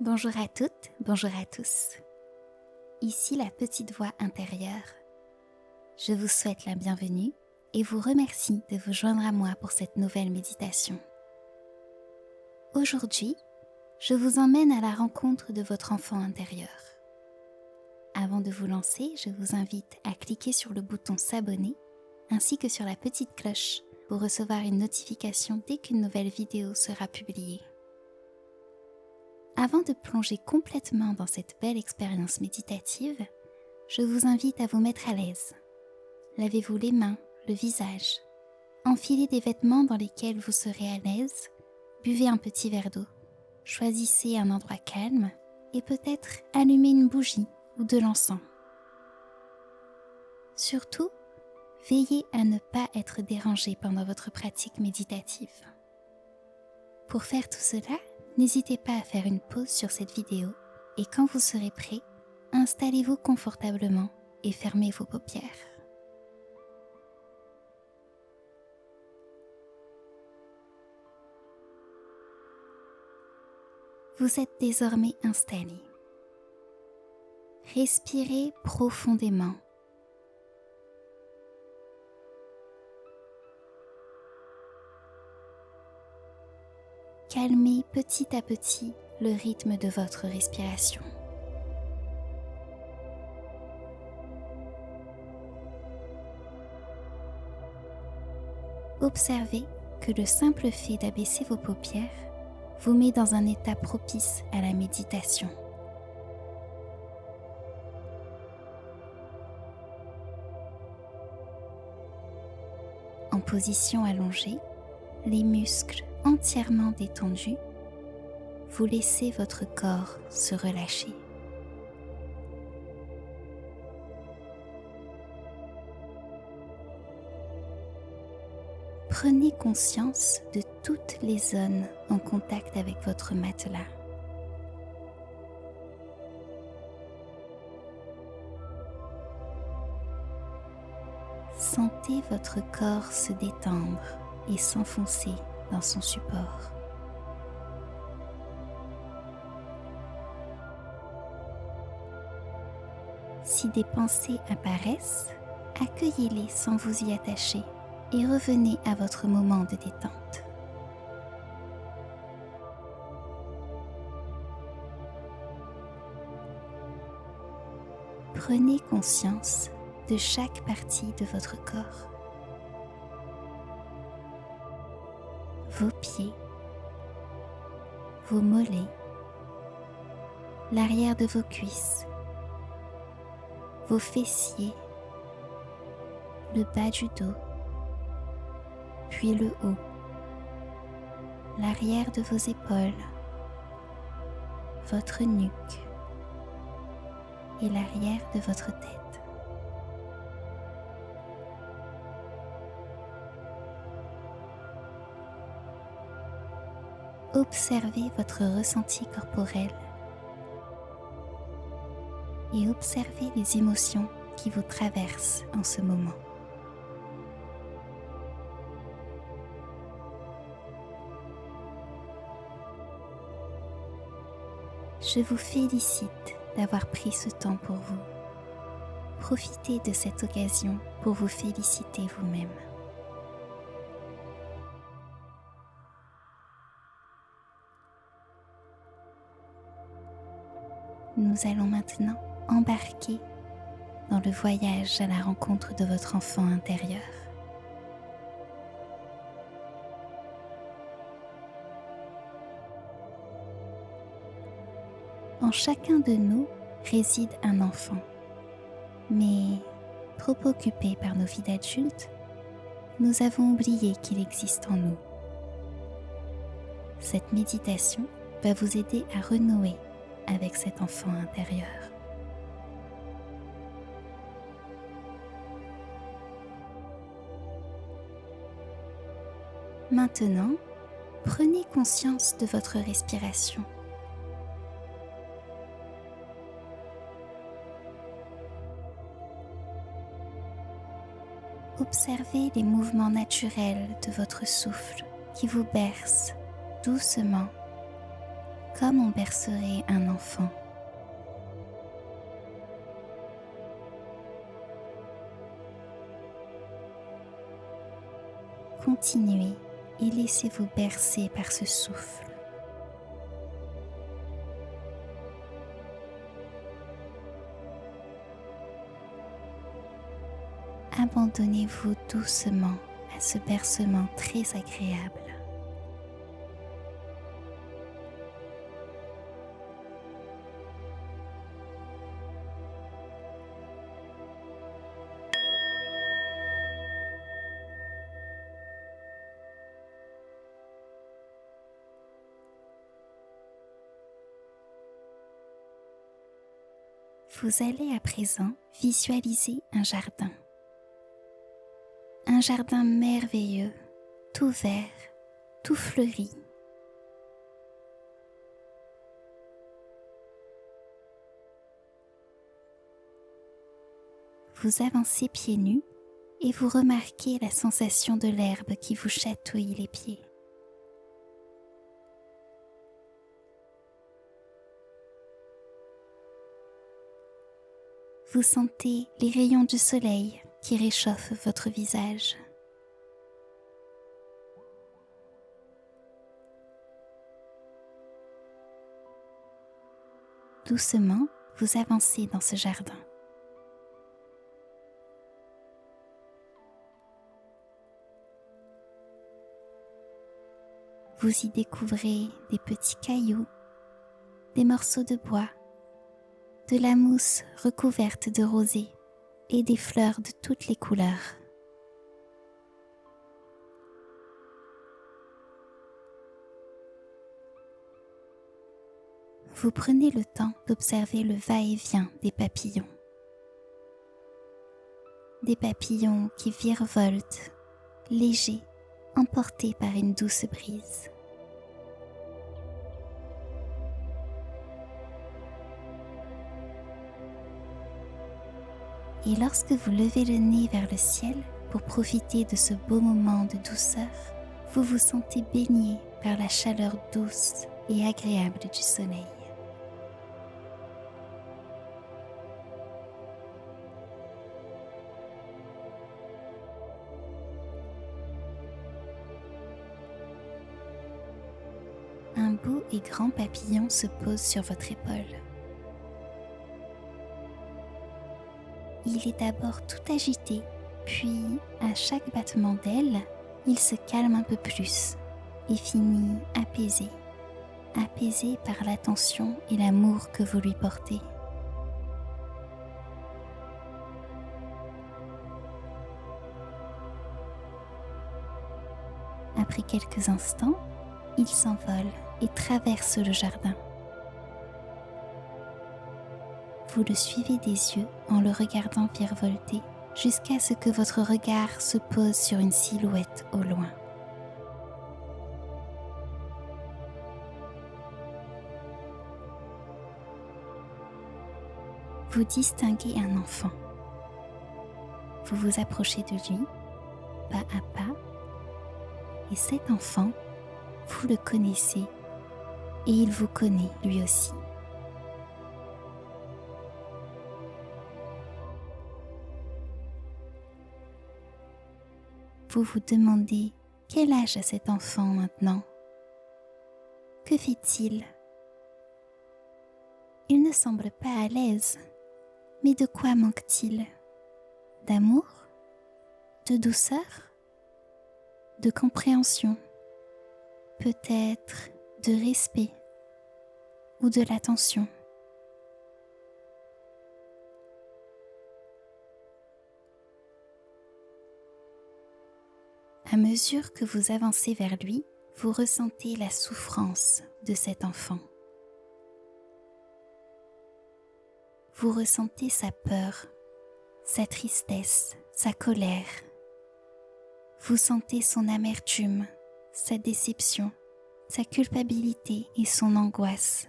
Bonjour à toutes, bonjour à tous. Ici la petite voix intérieure. Je vous souhaite la bienvenue et vous remercie de vous joindre à moi pour cette nouvelle méditation. Aujourd'hui, je vous emmène à la rencontre de votre enfant intérieur. Avant de vous lancer, je vous invite à cliquer sur le bouton s'abonner ainsi que sur la petite cloche pour recevoir une notification dès qu'une nouvelle vidéo sera publiée. Avant de plonger complètement dans cette belle expérience méditative, je vous invite à vous mettre à l'aise. Lavez-vous les mains, le visage. Enfilez des vêtements dans lesquels vous serez à l'aise. Buvez un petit verre d'eau. Choisissez un endroit calme et peut-être allumez une bougie ou de l'encens. Surtout, veillez à ne pas être dérangé pendant votre pratique méditative. Pour faire tout cela, n'hésitez pas à faire une pause sur cette vidéo et quand vous serez prêt, installez-vous confortablement et fermez vos paupières. Vous êtes désormais installé. Respirez profondément. Calmez petit à petit le rythme de votre respiration. Observez que le simple fait d'abaisser vos paupières vous met dans un état propice à la méditation. En position allongée, les muscles entièrement détendus, vous laissez votre corps se relâcher. Prenez conscience de toutes les zones en contact avec votre matelas. Sentez votre corps se détendre et s'enfoncer dans son support. Si des pensées apparaissent, accueillez-les sans vous y attacher et revenez à votre moment de détente. Prenez conscience de chaque partie de votre corps. Vos pieds, vos mollets, l'arrière de vos cuisses, vos fessiers, le bas du dos, puis le haut, l'arrière de vos épaules, votre nuque et l'arrière de votre tête. Observez votre ressenti corporel et observez les émotions qui vous traversent en ce moment. Je vous félicite d'avoir pris ce temps pour vous. Profitez de cette occasion pour vous féliciter vous-même. Nous allons maintenant embarquer dans le voyage à la rencontre de votre enfant intérieur. En chacun de nous réside un enfant, mais trop occupés par nos vies d'adultes, nous avons oublié qu'il existe en nous. Cette méditation va vous aider à renouer avec cet enfant intérieur. Maintenant, prenez conscience de votre respiration. Observez les mouvements naturels de votre souffle qui vous berce doucement, comme on bercerait un enfant. Continuez et laissez-vous bercer par ce souffle. Abandonnez-vous doucement à ce bercement très agréable. Vous allez à présent visualiser un jardin. Un jardin merveilleux, tout vert, tout fleuri. Vous avancez pieds nus et vous remarquez la sensation de l'herbe qui vous chatouille les pieds. Vous sentez les rayons du soleil qui réchauffent votre visage. Doucement, vous avancez dans ce jardin. Vous y découvrez des petits cailloux, des morceaux de bois, de la mousse recouverte de rosée et des fleurs de toutes les couleurs. Vous prenez le temps d'observer le va-et-vient des papillons. Des papillons qui virevoltent, légers, emportés par une douce brise. Et lorsque vous levez le nez vers le ciel pour profiter de ce beau moment de douceur, vous vous sentez baigné par la chaleur douce et agréable du soleil. Un beau et grand papillon se pose sur votre épaule. Il est d'abord tout agité, puis à chaque battement d'aile, il se calme un peu plus et finit apaisé par l'attention et l'amour que vous lui portez. Après quelques instants, il s'envole et traverse le jardin. Vous le suivez des yeux en le regardant virevolter jusqu'à ce que votre regard se pose sur une silhouette au loin. Vous distinguez un enfant. Vous vous approchez de lui, pas à pas, et cet enfant, vous le connaissez et il vous connaît lui aussi. Vous vous demandez quel âge a cet enfant maintenant? Que fait-il? Il ne semble pas à l'aise, mais de quoi manque-t-il? D'amour? De douceur? De compréhension? Peut-être de respect ou de l'attention? À mesure que vous avancez vers lui, vous ressentez la souffrance de cet enfant. Vous ressentez sa peur, sa tristesse, sa colère. Vous sentez son amertume, sa déception, sa culpabilité et son angoisse.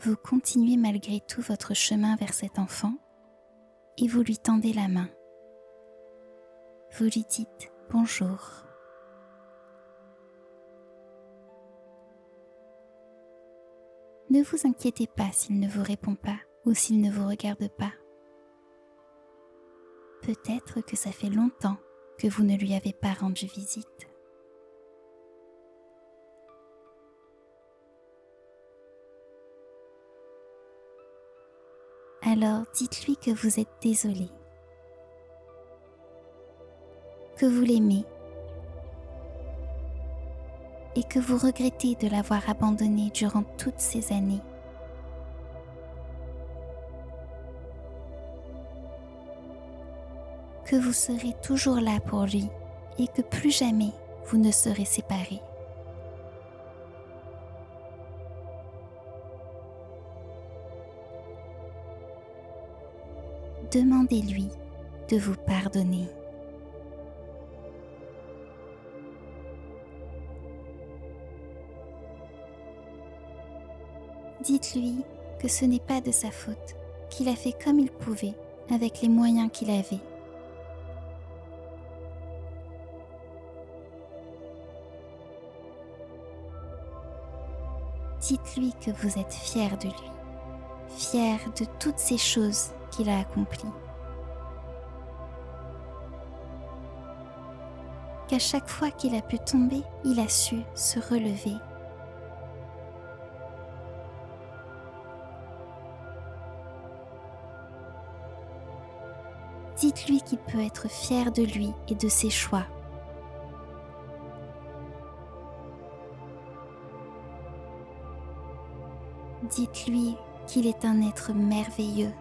Vous continuez malgré tout votre chemin vers cet enfant et vous lui tendez la main. vous lui dites bonjour. Ne vous inquiétez pas s'il ne vous répond pas ou s'il ne vous regarde pas. Peut-être que ça fait longtemps que vous ne lui avez pas rendu visite. Alors dites-lui que vous êtes désolé, que vous l'aimez et que vous regrettez de l'avoir abandonné durant toutes ces années. Que vous serez toujours là pour lui et que plus jamais vous ne serez séparés. Demandez-lui de vous pardonner. Dites-lui que ce n'est pas de sa faute, qu'il a fait comme il pouvait avec les moyens qu'il avait. Dites-lui que vous êtes fier de lui, fier de toutes ces choses qu'il a accomplies. Qu'à chaque fois qu'il a pu tomber, il a su se relever. Dites-lui qu'il peut être fier de lui et de ses choix. Dites-lui qu'il est un être merveilleux,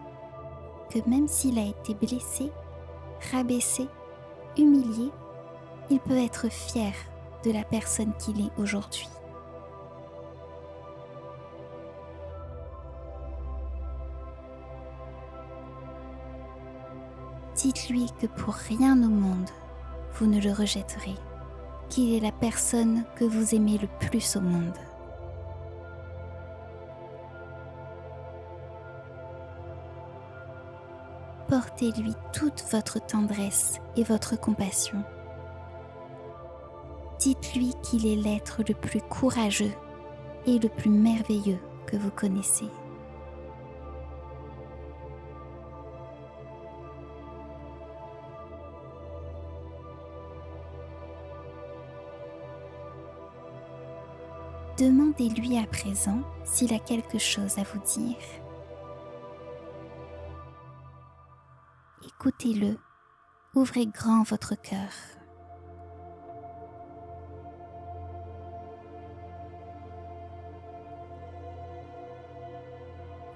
que même s'il a été blessé, rabaissé, humilié, il peut être fier de la personne qu'il est aujourd'hui. Dites-lui que pour rien au monde, vous ne le rejetterez, qu'il est la personne que vous aimez le plus au monde. Portez-lui toute votre tendresse et votre compassion. Dites-lui qu'il est l'être le plus courageux et le plus merveilleux que vous connaissez. Demandez-lui à présent s'il a quelque chose à vous dire. Écoutez-le, ouvrez grand votre cœur.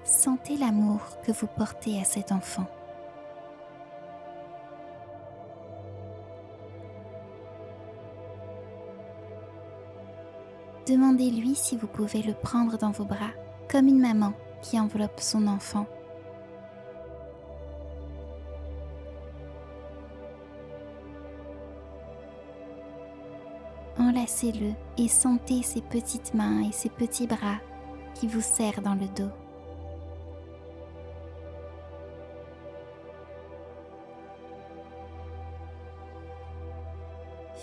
Sentez l'amour que vous portez à cet enfant. Demandez-lui si vous pouvez le prendre dans vos bras, comme une maman qui enveloppe son enfant. Enlacez-le et sentez ses petites mains et ses petits bras qui vous serrent dans le dos.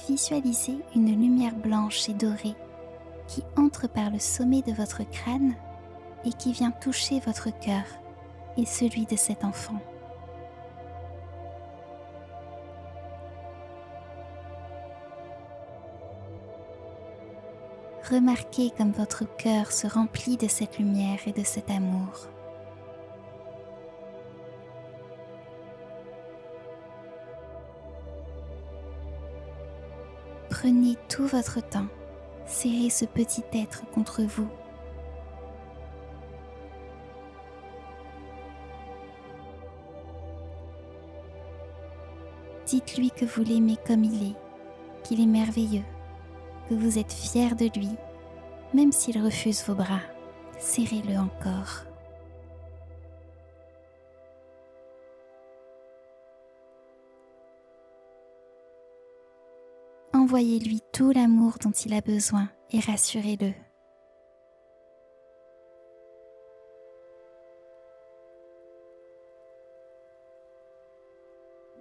Visualisez une lumière blanche et dorée qui entre par le sommet de votre crâne et qui vient toucher votre cœur et celui de cet enfant. Remarquez comme votre cœur se remplit de cette lumière et de cet amour. Prenez tout votre temps, serrez ce petit être contre vous. Dites-lui que vous l'aimez comme il est, qu'il est merveilleux, que vous êtes fier de lui, même s'il refuse vos bras. Serrez-le encore. Envoyez-lui tout l'amour dont il a besoin et rassurez-le.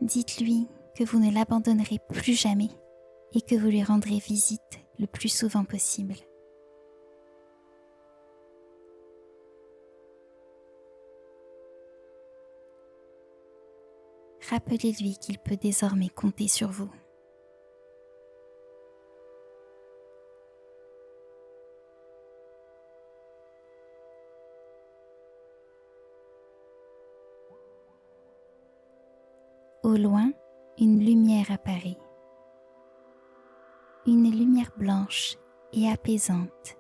Dites-lui que vous ne l'abandonnerez plus jamais et que vous lui rendrez visite le plus souvent possible. Rappelez-lui qu'il peut désormais compter sur vous. Au loin, une lumière apparaît. Une lumière blanche et apaisante.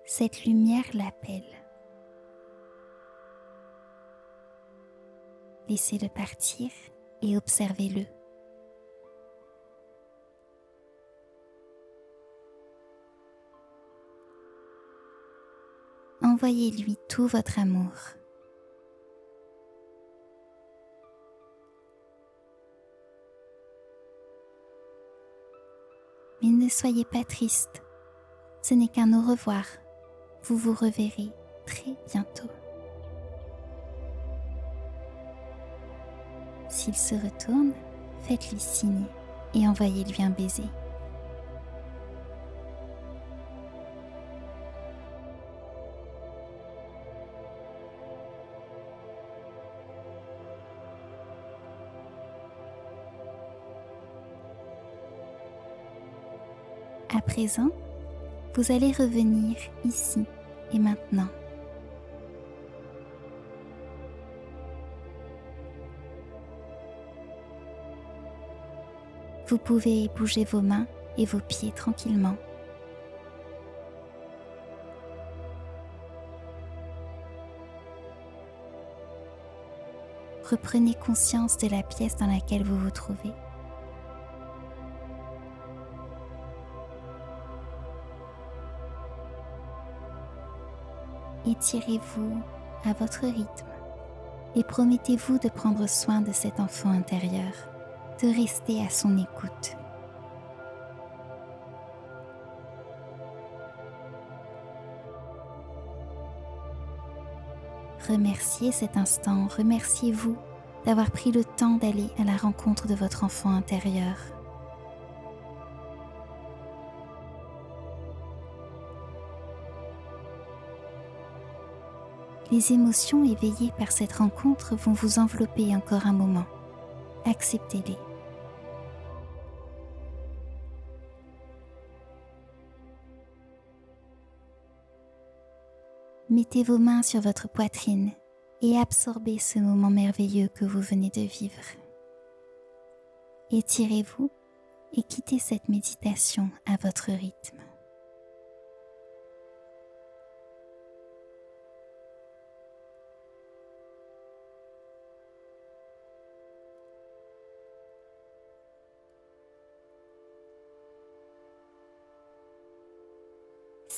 Cette lumière l'appelle. Laissez-le partir et observez-le. Envoyez-lui tout votre amour. Mais ne soyez pas triste, ce n'est qu'un au revoir. Vous vous reverrez très bientôt. S'il se retourne, faites-lui signe et envoyez-lui un baiser. À présent, vous allez revenir ici et maintenant. Vous pouvez bouger vos mains et vos pieds tranquillement. Reprenez conscience de la pièce dans laquelle vous vous trouvez. Étirez-vous à votre rythme et promettez-vous de prendre soin de cet enfant intérieur, de rester à son écoute. Remerciez cet instant, remerciez-vous d'avoir pris le temps d'aller à la rencontre de votre enfant intérieur. Les émotions éveillées par cette rencontre vont vous envelopper encore un moment. Acceptez-les. Mettez vos mains sur votre poitrine et absorbez ce moment merveilleux que vous venez de vivre. Étirez-vous et quittez cette méditation à votre rythme.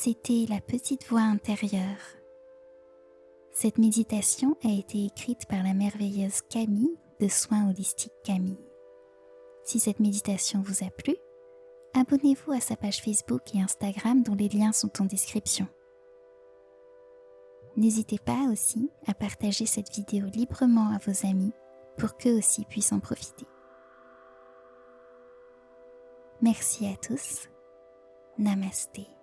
C'était la petite voix intérieure. Cette méditation a été écrite par la merveilleuse Camille de Soins Holistiques Camille. Si cette méditation vous a plu, abonnez-vous à sa page Facebook et Instagram dont les liens sont en description. N'hésitez pas aussi à partager cette vidéo librement à vos amis pour qu'eux aussi puissent en profiter. Merci à tous. Namasté.